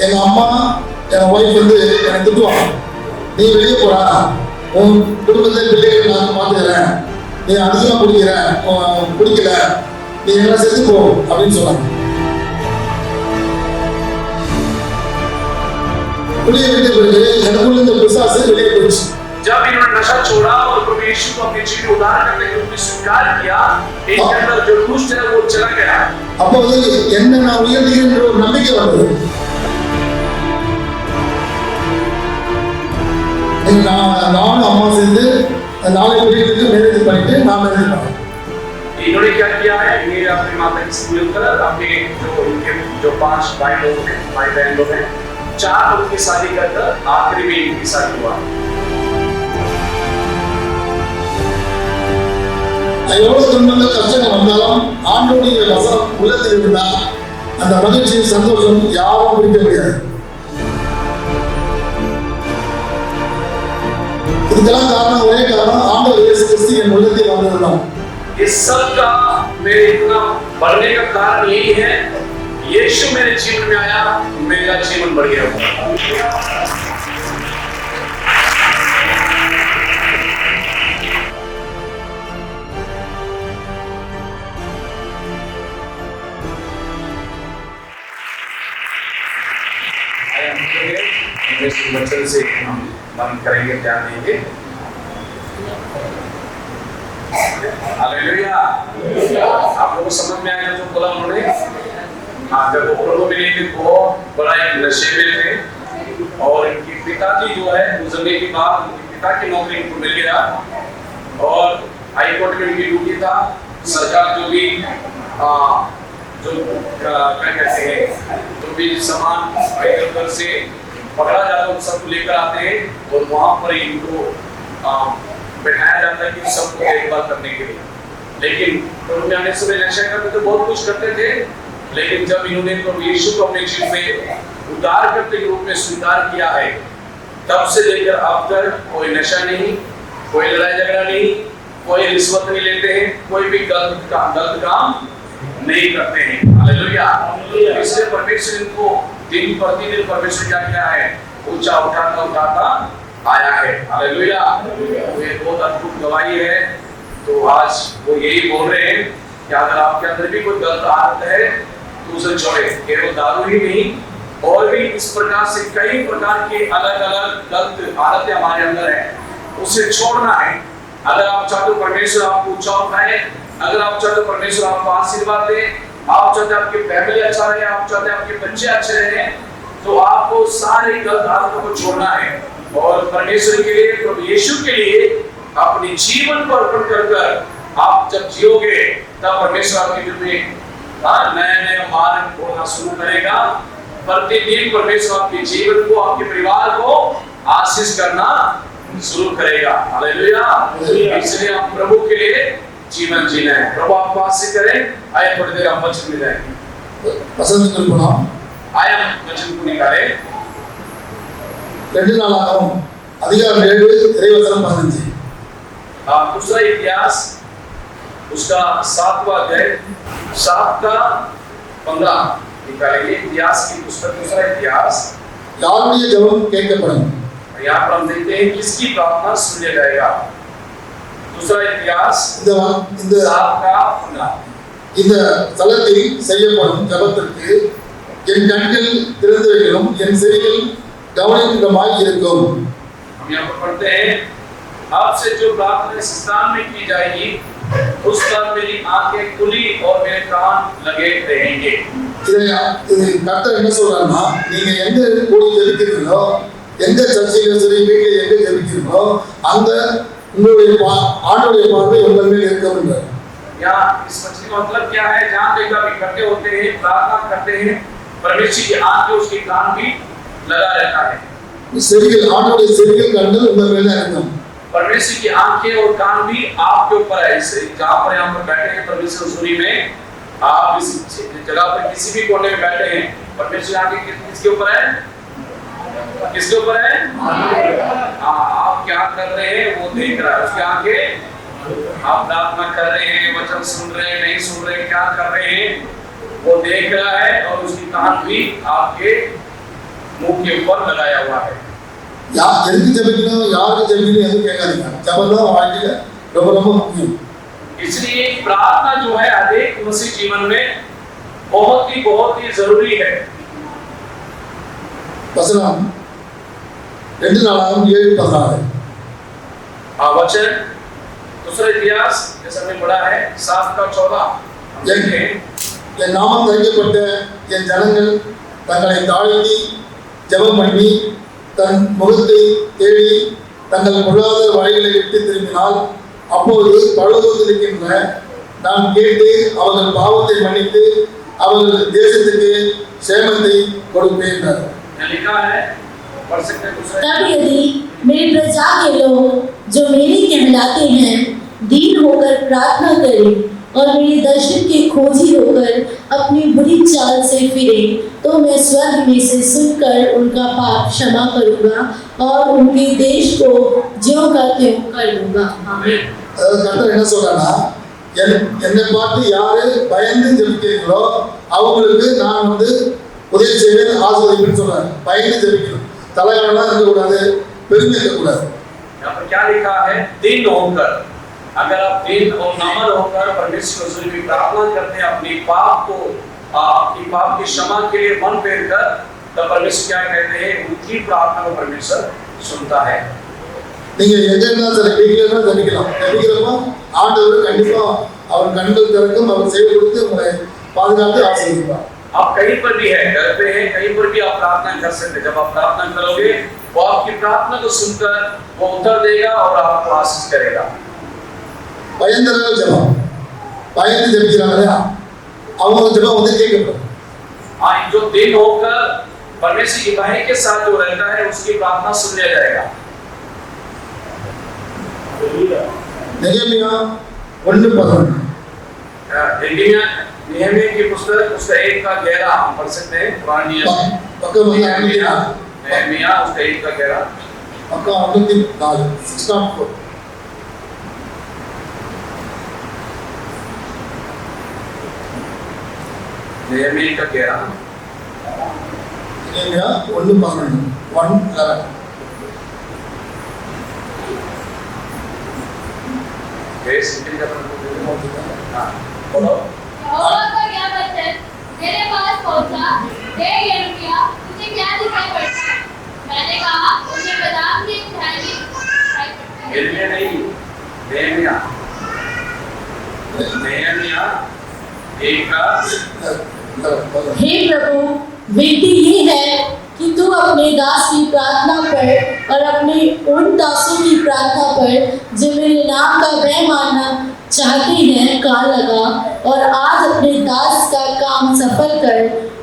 எங்க அம்மா என் ஒய்ஃப் வந்து எனக்கு திட்டுவாங்க, நீ வெளியே போறா, உன் குடும்பத்தை பிள்ளைகள் நான் பார்த்துக்கிறேன், நீ அதிகமாக குடிக்கல, நீ எல்லாம் செத்து போ அப்படின்னு சொன்னாங்க. குடியை விட்டு பிறகு எனக்குள்ள இந்த பிசாசு வெளியே போயிடுச்சு. जब इन्होंने नशा छोड़ा और प्रभु यीशु को अपने जीवन में उद्धार करने के रूप में स्वीकार किया, इनके अंदर जो दुष्ट है वो चला गया। அப்போ என்ன நான் உயர்த்துகின்ற ஒரு நம்பிக்கை வந்தது. நானும் அம்மா சேர்ந்து 4 வீட்டுக்கு மேரேஜ் பண்ணிட்டு நான் மேரேஜ் பண்ணேன். इन्होंने क्या किया है, ये अपनी माता की से मिलकर अपने जो 5 भाई लोग हैं, भाई बहन लोग हैं, 4 लोगों की शादी कर आखिरी में इनकी शादी हुआ। எவ்வளவு துன்பங்கள் கஷ்டங்கள் வந்தாலும் ஆண்டவருடைய வசனம் உள்ளத்தில் இருந்தால் அந்த மகிழ்ச்சி சந்தோஷம் யாரும் பிடிக்க முடியாது. இதுக்கெல்லாம் காரணம் ஒரே காரணம், ஆண்டவர் இயேசு கிறிஸ்து என் உள்ளத்தில் வந்ததுதான். इस सब का मेरे इतना बढ़ने का कारण यही है, यीशु मेरे जीवन में आया, मेरा जीवन बढ़ गया। बच्चों से हम बंद करेंगे, ध्यान देंगे। हालेलुया। आप लोगों को समझ में आया जो बोला उन्होंने? हाँ, जब वो प्रभु मिले थे बहुत बड़ा एक नशे में थे और इनके पिताजी जो है गुजरने के बाद उनके पिता की नौकरी इनको मिल गया और हाई कोर्ट में उनकी ड्यूटी था। सरकार जो भी जो क्या कहते हैं, जो भी सामान इधर से पकड़ा जाता है सबको लेकर आते हैं और वहाँ पर इनको बैठाया जाता है कि सबको देखभाल करने के लिए। लेकिन प्रभु ने आने से नशा करते तो बहुत कुछ करते थे, लेकिन जब इन्होंने प्रभु यीशु को अपने जीवन में उद्धार करते के रूप में स्वीकार किया है, तब से लेकर अब तक कोई नशा नहीं, कोई लड़ाई झगड़ा नहीं, कोई रिश्वत नहीं लेते हैं, कोई भी गलत काम नहीं करते हैं। हालेलुया। इसलिए परमेश्वर इनको दिन प्रतिदिन परमेश्वर क्या किया है, ऊंचा उठाता आया है। हालेलुया। ये बहुत अद्भुत गवाही है। तो आज वो यही बोल रहे हैं कि अगर आपके अंदर भी कोई गलत आदत है तो उसे छोड़े। केवल दारू ही नहीं, और भी इस प्रकार से कई प्रकार की अलग अलग गलत आदतें हमारे अंदर है, उसे छोड़ना है। अगर आप चाहते हो परमेश्वर आपको ऊंचा उठाए, अगर आप चाहते हो परमेश्वर आपको आशीर्वाद दे, आप चाहते हैं आपकी फैमिली अच्छा रहे, आप चाहते हैं आपके बच्चे अच्छे रहे, तो आपको सारी गलत आदतों को छोड़ना है और परमेश्वर के लिए, प्रभु यीशु के लिए अपने जीवन को अर्पण कर आप जब जियोगे तब परमेश्वर आपके दिल में नए मार्ग खोलना शुरू करेगा। प्रतिदिन परमेश्वर आपके जीवन को, आपके परिवार को आशीष करना शुरू करेगा। हालेलुया। इसलिए हम प्रभु के लिए जीवन जीना है। प्रभु आपको आशीष करे। आइए थोड़ी देर हम वचन में जाएंगे। வசனத்துக்கு போனோம். आइए हम वचन को निकालें। 2 நாளாகவும் அதிகாரம் 7 இறைவசனம் 15। दूसरा इतिहास उसका 7वां अध्याय 7 का 15 निकालेंगे। इतिहास की पुस्तक दूसरा इतिहास। யாருடைய ஜெபம் கேட்கப்படும்? यहाँ पर हम देखते हैं किसकी प्रार्थना सुन लिया जाएगा। दूसरा इतिहास இந்த 7 का 15। இந்த தலத்தில் செய்யப்படும் ஜெபத்திற்கு என் கண்கள் திறந்து வைக்கணும், என் செவிகள் கவனிக்குமாய் இருக்கும்। हम यहाँ पर पढ़ते हैं, अब से जो प्रार्थना इस स्थान में की जाएगी उस पर मेरी आंखें खुली और मेरे कान लगे रहेंगे। இது கர்த்தர் என்ன சொல்றாருன்னா, நீங்க எங்க கூடி ஜெபிக்கிறீங்களோ, எந்த சர்ச்சையிலும் சரி, வீட்டில் எங்க ஜெபிக்கிறீங்களோ, அந்த உங்களுடைய ஆண்டவருடைய பார்வை உங்கள் மேல் இருக்கும்। यहाँ इस वचन का मतलब क्या है, जहाँ देखा इकट्ठे होते हैं, प्रार्थना करते हैं, परमेश्वर की आंखें उसके कान भी लगा रहता है। செவிகள், ஆண்டவருடைய செவிகள் கண்கள் உங்கள் மேல இருக்கும்। परमेश्वर की आंखें और कान भी आपके ऊपर है। इससे जहाँ पर यहाँ पर बैठे हैं परमेश्वर सूरी में, आप इस जगह पर किसी भी कोने में बैठे हैं, परमेश्वर आंखें किसके ऊपर है? किसके ऊपर है? आप क्या कर रहे हैं वो देख रहा है। उसकी आंखें, आप प्रार्थना कर रहे हैं, वचन सुन रहे हैं, नहीं सुन रहे, क्या कर रहे हैं वो देख रहा है, और उसकी कान भी आपके मुंह के ऊपर लगाया हुआ है। எதுக்கு ஜெபிக்கணும், யாருக்கு ஜெபிக்கணும் எதுவும் கேட்காதீங்க. ஜெபம் தான் வாழ்க்கையில ரொம்ப ரொம்ப முக்கியம். इसलिए प्रार्थना जो है हरेक मसीह जीवन में बहुत ही जरूरी है। वचन 2 नाளாகமம் 7:16 वचन दूसरा इतिहास जैसा हमने पढ़ा है 7:14 என் நாமம் தரிக்கப்பட்ட என் ஜனங்கள் தங்களை தாழ்த்தி ஜெபம் பண்ணி தன் முகத்தை தேடி தங்கள் பொல்லாத வழிகளை விட்டு திரும்பினால் அப்போது பரலோகத்திலிருக்கின்ற நான் கேட்டு அவர்கள் பாவத்தை மன்னித்து அவர்கள் தேசத்துக்கு சேமத்தை கொடுப்பேன் என்றார். लिखा है पढ़ सकते हैं दूसरा। तब यदि मेरी प्रजा के लोग जो मेरे कहलाते हैं दीन होकर प्रार्थना करें और मेरे दर्शन के खोजी होकर अपनी बुरी चाल से फिरे तो मैं स्वर्ग में से सुनकर उनका पाप क्षमा करूंगा और उनके देश को ज्यों का त्यों कर दूंगा। आमीन। கர்த்தர் என்ன சொல்றானா, என்னை பார்த்து யாரு பயந்து ஜெபிக்கிறீங்களோ அவங்களுக்கு நான் உதவி செய்வேன், ஆசீர்வதிப்பேன்னு சொல்றாரு. பயந்து ஜெபிக்கணும், தலைவரெல்லாம் இருக்கக்கூடாது, பெருமை இருக்கக்கூடாது. यहाँ पर क्या लिखा है? दीन होकर, अगर आप दीन और नम्र होकर परमेश्वर से भी प्रार्थना करते हैं अपनी पाप की क्षमा के लिए मन फेर कर, तब परमेश्वर क्या कहते हैं? उनकी प्रार्थना को परमेश्वर सुनता है। நீங்க எங்க இருந்தாலும் சரி, வீட்டில இருந்தாலும் ஜெபிக்கலாம். ஜெபிக்கிறப்போ ஆண்டவர் கண்டிப்பா அவர் கண்கள் திறக்கும், அவர் சேவை கொடுத்து உங்களை பாதுகாத்து ஆசீர்வதிப்பார். आप कहीं पर भी है, घर पे है, कहीं पर भी आप प्रार्थना कर सकते हैं। जब आप प्रार्थना करोगे वो आपकी प्रार्थना को सुनकर वो उत्तर देगा और आपको आशीष करेगा। பயந்தவர்கள் ஜெபம், பயந்து ஜெபிக்கிறாங்க இல்லையா, அவங்க ஜெபம் கேட்கப்படும். हाँ, जो दिन होकर परमेश्वर की भय के साथ जो रहता है उसकी प्रार्थना सुन लिया जाएगा। नेहेमिया 1:11 नेहेमिया की पुस्तक उसका 1:11 हम पढ़ सकते हैं। पुरानी नेहेमिया उसका 1:11 पक्का 64 6:4 नेहेमिया का 11 नेहेमिया 1:11 बोलो। यहोवा का क्या वचन मेरे पास पहुंचा, हे यिर्मयाह, तुझे क्या दिखाई पड़ता है? मैंने कहा, मुझे बादाम की एक थैली दिखाई पड़ती है। यिर्मयाह नहीं, नेहेमिया 1:11 हे प्रभु, विनती ये है कि तू अपने दास की प्रार्थना पर और अपने उन दासों की प्रार्थना पर जो मेरे नाम का भय मानना चाहते हैं कान लगा और आज अपने दास का काम सफल कर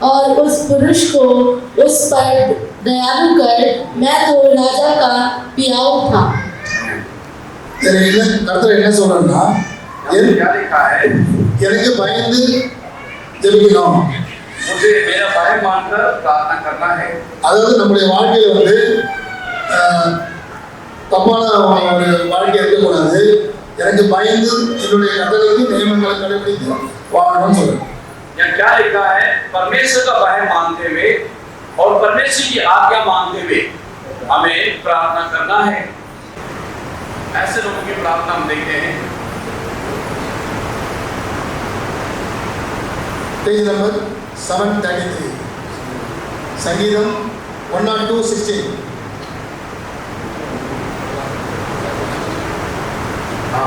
और उस पुरुष को उस पर दयालु कर। मैं तो राजा का पियाऊ था। கர்த்தர் என்ன சொல்றாருன்னா, क्या लिखा है? எனக்கு பயந்து ஜெபிக்கணும். मुझे मेरा भय मानकर प्रार्थना करना है। அதாவது நம்முடைய வாழ்க்கையில தப்பான ஒரு வாழ்க்கை இருக்கக்கூடாது. எனக்கு பயந்து என்னுடைய கட்டளைக்கு நியமங்களை கடைபிடித்து வாழணும்னு சொல்றேன். यहाँ क्या लिखा है? परमेश्वर का भय मानते हुए और परमेश्वर की आज्ञा मानते हुए हमें प्रार्थना करना है। ऐसे लोगों की प्रार्थना हम देखते हैं। पेज नंबर 733 संगीतम 102:16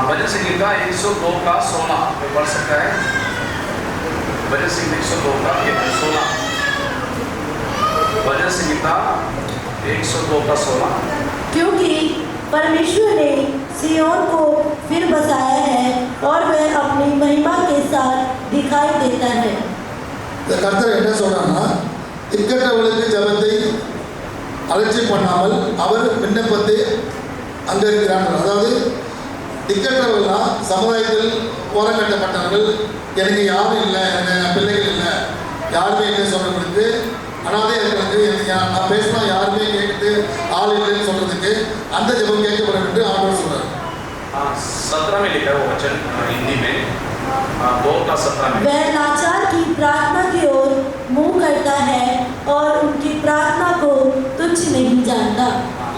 भजन संगीता 102:16 में पढ़ सकता है। भजन संगीता 102:16 भजन संगीता 102:16 क्योंकि परमेश्वर ने सिय्योन को फिर बसाया है और वह अपनी महिमा के साथ दिखाई देता है। கர்த்தர் என்ன சொல்றாருன்னா, திக்கற்றவர்களுக்கு ஜெபத்தை அலட்சியம் பண்ணாமல் அவர் விண்ணப்பத்தை அங்கீகரிக்கிறார். அதாவது திக்கற்றவர்களா சமுதாயத்தில் ஓரங்கட்டப்பட்டவர்கள், எனக்கு யாரும் இல்லை, எனக்கு பிள்ளைகள் இல்லை, யாருமே இல்லை சொல்றதுக்கு, அனாதை இருக்கிறது, நான் பேசினா யாருமே கேட்குது ஆள் இல்லைன்னு சொல்றதுக்கு அந்த ஜெபம் கேட்கப்படும் என்று ஆண்டவர் சொல்றாரு. 17 में लिखा है वो वचन हिंदी में 2:17 में। वह लाचार की प्रार्थना की ओर मुंह करता है और उनकी प्रार्थना को कुछ नहीं जानता।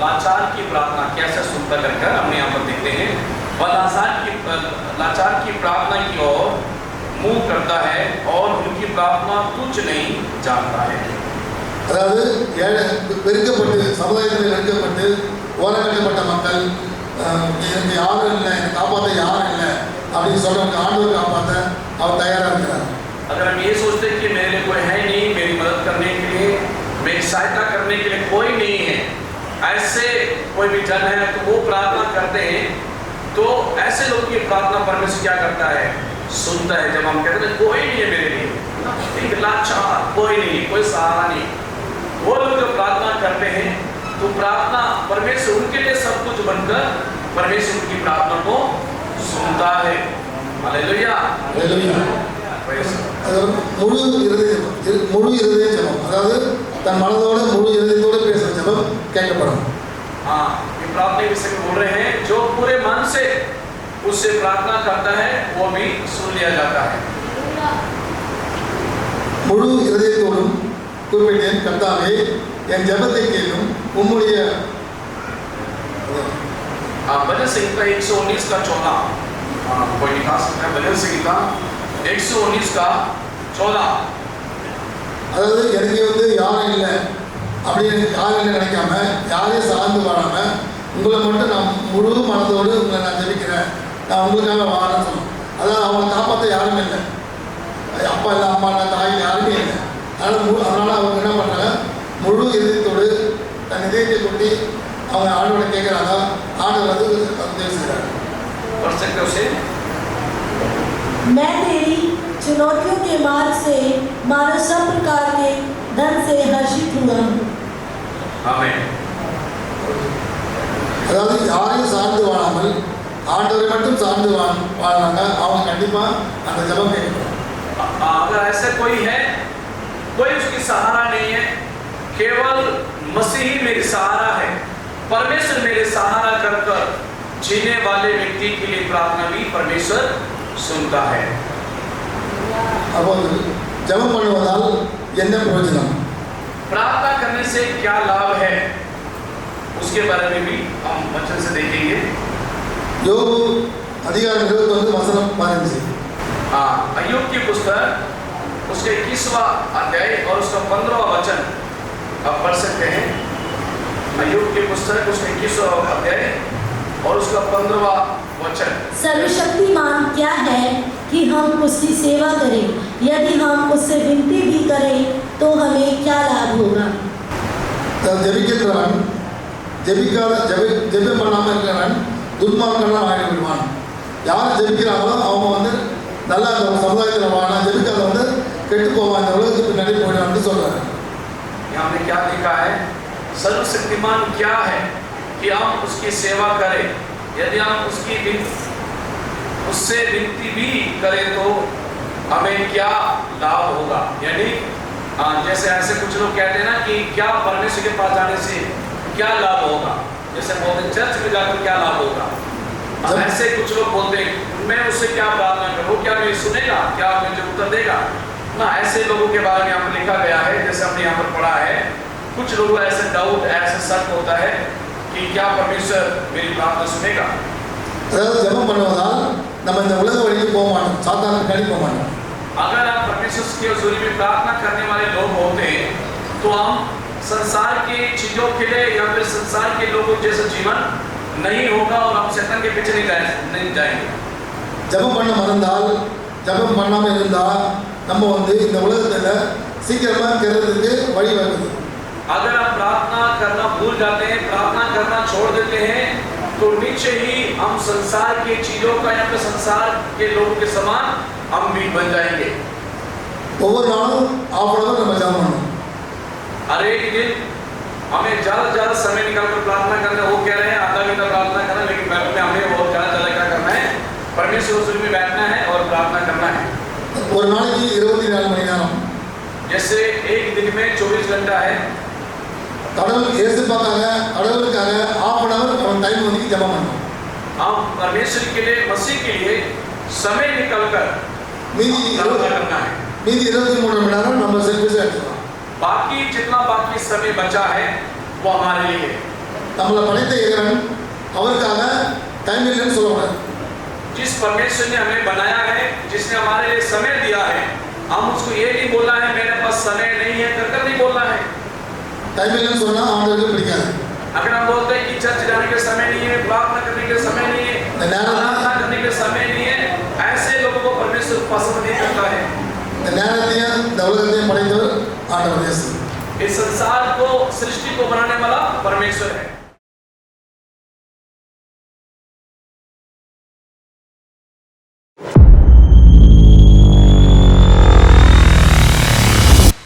लाचार की प्रार्थना कैसे सुनता करके हमने यहाँ पर देखते हैं। वह लाचार की प्रार्थना की ओर मुंह करता है और उनकी प्रार्थना कुछ नहीं जानता है। அதாவது வெறுக்கப்பட்டு சமுதாயத்தில் வெறுக்கப்பட்டு ஓரங்கட்டப்பட்ட மக்கள் எனக்கு யாரும் இல்லை, என்னை காப்பாற்ற யாரும் இல்லை அப்படின்னு சொல்றவங்க ஆண்டவர் காப்பாற்ற அவர் தயாரா இருக்கிறார். अगर हम ये सोचते हैं कि मेरे लिए कोई है नहीं, मेरी मदद करने के लिए, मेरी सहायता करने के लिए कोई नहीं है, ऐसे कोई भी जन है तो वो प्रार्थना करते हैं, तो ऐसे लोगों की प्रार्थना परमेश्वर क्या करता है, सुनता है। जब हम कहते हैं कोई नहीं है मेरे लिए, एक लाचार, कोई नहीं, कोई सहारा नहीं, वो लोग जो प्रार्थना करते हैं तो प्रार्थना परमेश्वर उनके लिए सब कुछ बनकर परमेश्वर उनकी प्रार्थना को सुनता है। हालेलुया। முழு இருதய ஜெபம், அதாவது தன் மனதோட முழு இருதயத்தோட பேசுற ஜெபம் கேட்கப்படும். हाँ, ये प्रार्थना विषय में बोल रहे हैं, जो पूरे मन से उससे प्रार्थना करता है वो भी सुन लिया जाता है। முழு இருதயத்தோடும் குறிப்பிட்டேன், கர்த்தாவே என் ஜெபத்தை கேளும் உம்முடைய भजन संहिता 119 का 14, कोई निकाल सकता है भजन संहिता 119 का 14। அதாவது எனக்கு யாரும் இல்லை அப்படின்னு யாரும் இல்லை நினைக்காம, யாரையும் சார்ந்து வாழாம, உங்களை மட்டும் நான் முழு மனதோடு உங்களை நான் ஜெபிக்கிறேன், நான் உங்களுக்காக வாழன்னு சொல்லணும். அதாவது அவங்களை காப்பாற்ற யாருமே இல்லை, அப்பா இல்லை, அம்மா இல்லை, தாய் யாருமே இல்லை. அதனால அவங்க என்ன பண்ணுறாங்க, முழு இதயத்தோடு தன் இதயத்தை கொட்டி அவங்க ஆண்டவரை கேட்குறாங்க. ஆண்டவர் செய்கிறாங்க. मैं तेरी चुनौतियों के मार्ग से मानो सब प्रकार के धन से हर्षित हुआ हूँ। आमीन। அதாவது யாரையும் சார்ந்து வாழாமல் ஆண்டவரை மட்டும் சார்ந்து வாழ்றாங்க, அவங்க கண்டிப்பா அந்த ஜெபம் கேட்கணும். अगर ऐसा कोई है, कोई उसकी सहारा नहीं है, केवल मसीह ही मेरी सहारा है, परमेश्वर मेरे सहारा कर जीने वाले व्यक्ति के लिए प्रार्थना भी परमेश्वर सुनता है। அப்போ ஜெபம் பண்ணுவதால் என்ன பிரயோஜனம், प्रार्थना करने से क्या लाभ है, उसके बारे में भी हम वचन से देखेंगे। யோபு அதிகாரம் 21 வசனம் 15। हाँ, अय्यूब की पुस्तक उसके 21वां अध्याय और उसका 15वां वचन आप पढ़ सकते हैं। अय्यूब की पुस्तक उसका 21वां अध्याय और उसका 15वां वचन। सर्वशक्तिमान क्या है कि हम उसकी सेवा करें, यदि हम उससे विनती भी करें तो हमें क्या लाभ होगा। ஜெபிக்கிறவன் ஜெபம் பண்ணாமல் இருக்கிறவன் துன்மார்க்கனாக ஆகிவிடுவான். யார் ஜெபிக்கிறாங்களோ அவங்க நல்லா அந்த சமுதாயத்தில் வாழ, ஜெபிக்காத கெட்டு போவான், இந்த உலகத்துக்கு பின்னாடி போயிடுவான்னு சொல்றாங்க. हमने क्या देखा है, सर्वशक्तिमान क्या है कि हम उसकी सेवा करें, यदि हम उससे विनती भी करें तो हमें क्या लाभ होगा। यानी जैसे ऐसे कुछ लोग कहते हैं ना कि क्या परमेश्वर के पास जाने से क्या लाभ होगा, जैसे बोलते चर्च में जाकर क्या लाभ होगा। ऐसे कुछ लोग बोलते हैं मैं उससे क्या प्रार्थना करूँ, क्या मुझे सुनेगा, क्या मुझे उत्तर देगा ना। ऐसे लोगों के बारे में यहाँ पर लिखा गया है, जैसे हमने यहाँ पर पढ़ा है, कुछ लोगों का ऐसा डाउट, ऐसा शक होता है कि क्या परमेश्वर मेरी प्रार्थना सुनेगा। அதாவது ஜெபம் பண்ணுவதால் நம்ம இந்த உலக வழிக்கு போக மாட்டோம், சாத்தானுக்கு பின்னாடி போக மாட்டோம். अगर आप परमेश्वर के हजूरी में प्रार्थना करने वाले लोग होते हैं तो हम संसार की चीजों के लिए या फिर संसार के लोगों जैसा जीवन नहीं होगा और हम शैतान के पीछे नहीं जाएंगे। ஜெபம் பண்ண மறந்தால், ஜெபம் பண்ணாம இருந்தா நம்ம இந்த உலகத்துல சீக்கிரமா கெடுறதுக்கு வழி வருது. अगर आप प्रार्थना करना भूल जाते हैं, प्रार्थना करना छोड़ देते हैं तो नीचे ही हम संसार की चीजों का या फिर संसार के लोगों के समान हम भी बन जाएंगे। ஒவ்வொரு நாளும் ஆஃப் நம்ம ஜெபம் பண்ணணும். हर एक दिन हमें ज्यादा समय निकालकर प्रार्थना करना। वो कह रहे हैं आधा घंटा प्रार्थना करना, लेकिन बाइबल में हमें बहुत ज्यादा क्या करना है, परमेश्वर हजूरी में बैठना है और प्रार्थना करना है। ஒரு நாளைக்கு 24 மணி நேரம், जैसे एक दिन में 24 घंटा है, கடவுள் இயேசுக்காக கடவுளுக்காக ½ மணி நேரம் நம்ம டைம் ஒதுக்கி ஜெபம் பண்ணணும். हम परमेश्वर के लिए, मसीह के लिए समय निकालकर மீதி 23 மணி நேரம் நம்ம செல்ஃபிஷா எடுத்துக்கலாம். बाकी जितना बाकी समय बचा है वो हमारे लिए है। நம்மளை படைத்த இறைவன் அவருக்காக டைம் இல்லைன்னு சொல்லக்கூடாது. जिस परमेश्वर ने हमें बनाया है, जिसने हमारे लिए समय दिया है, हम उसको ये नहीं बोलना है मेरे पास समय नहीं है कर नहीं बोलना है। டைம் இல்லைன்னு சொன்னா ஆண்டவருக்கு பிடிக்காது. अगर हम बोलते हैं कि चर्च जाने के समय नहीं है, प्रार्थना करने के समय नहीं है, आराधना करने के समय नहीं है, ऐसे लोगों को परमेश्वर पसंद नहीं करता है। இந்த நேரத்தையும் இந்த உலகத்தையும் படைத்தவர் ஆண்டவர் இயேசு. इस संसार को, सृष्टि को बनाने वाला परमेश्वर है।